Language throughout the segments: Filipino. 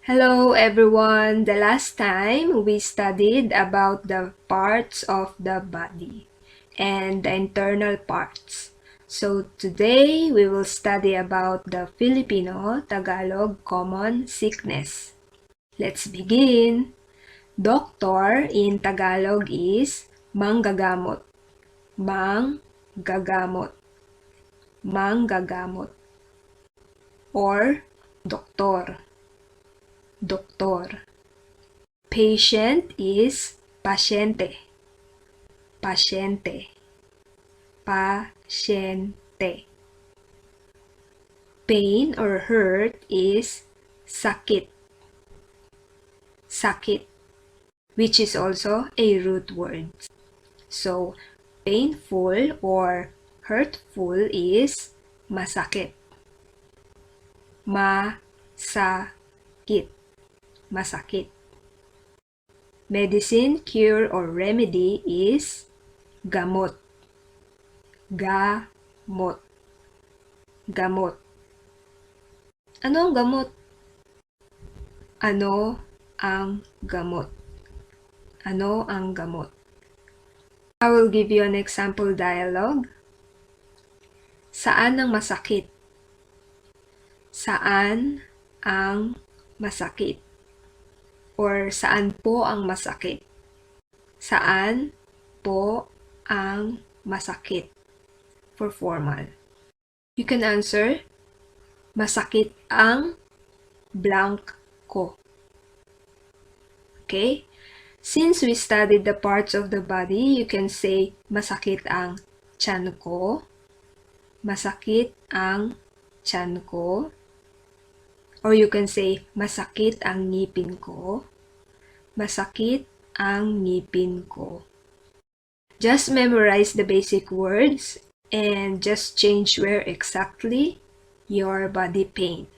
Hello everyone! The last time we studied about the parts of the body and the internal parts. So today we will study about the Filipino Tagalog common sickness. Let's begin! Doctor in Tagalog is manggagamot. Manggagamot. Manggagamot. Or doktor. Doktor. Patient is pasyente. Pasyente. Pasyente. Pain or hurt is sakit. Sakit, which is also a root word. So, painful or hurtful is masakit. Masakit. Masakit. Medicine, cure, or remedy is gamot. Gamot. Gamot. Ano ang gamot? Ano ang gamot? Ano ang gamot? I will give you an example dialogue. Saan ang masakit? Saan ang masakit? Or saan po ang masakit? Saan po ang masakit? For formal. You can answer, masakit ang blank ko. Okay? Since we studied the parts of the body, you can say, masakit ang tiyan ko. Masakit ang tiyan ko. Or you can say, masakit ang ngipin ko. Masakit ang ngipin ko. Just memorize the basic words and just change where exactly your body pain.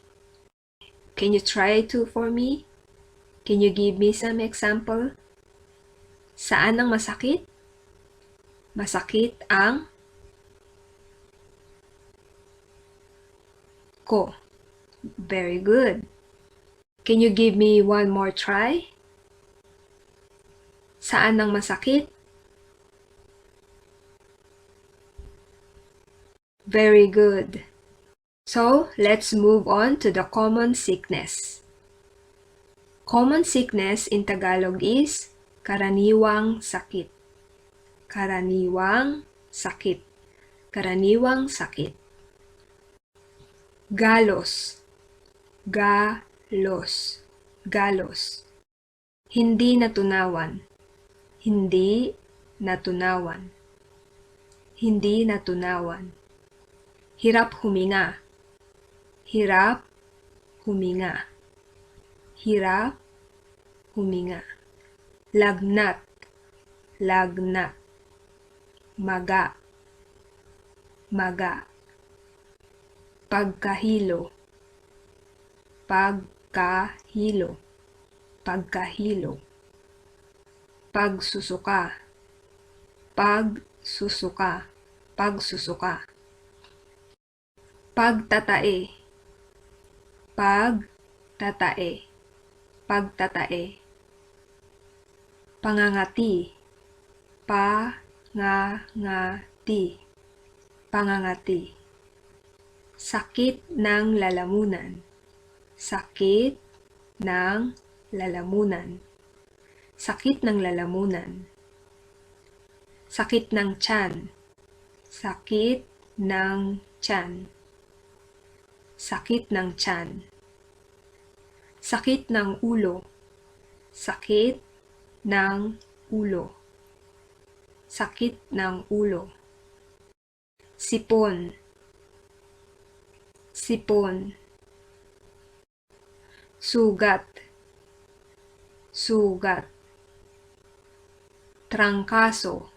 Can you try to for me? Can you give me some example? Saan ang masakit? Masakit ang ko. Very good. Can you give me one more try? Saan ang masakit? Very good. So, let's move on to the common sickness. Common sickness in Tagalog is karaniwang sakit. Karaniwang sakit. Karaniwang sakit. Galos. Galos. Galos. Hindi natunawan. Hindi natunawan. Hindi natunawan. Hirap huminga. Hirap huminga. Hirap huminga. Lagnat. Lagnat. Maga. Maga. Pagkahilo. Pagkahilo. Pagkahilo. Pagsusuka. Pagsusuka. Pagsusuka. Pagtatae. Pagtatae. Pagtatae. Pangangati. Pangangati. Pangangati. Sakit ng lalamunan. Sakit ng lalamunan. Sakit ng lalamunan. Sakit ng tiyan. Sakit ng tiyan. Sakit ng tiyan. Sakit ng ulo. Sakit ng ulo. Sakit ng ulo. Sipon. Sipon. Sugat. Sugat. Trangkaso.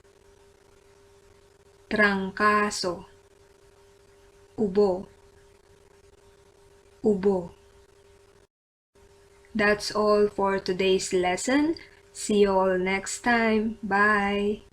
Trangkaso. Ubo. Ubo. That's all for today's lesson. See you all next time. Bye!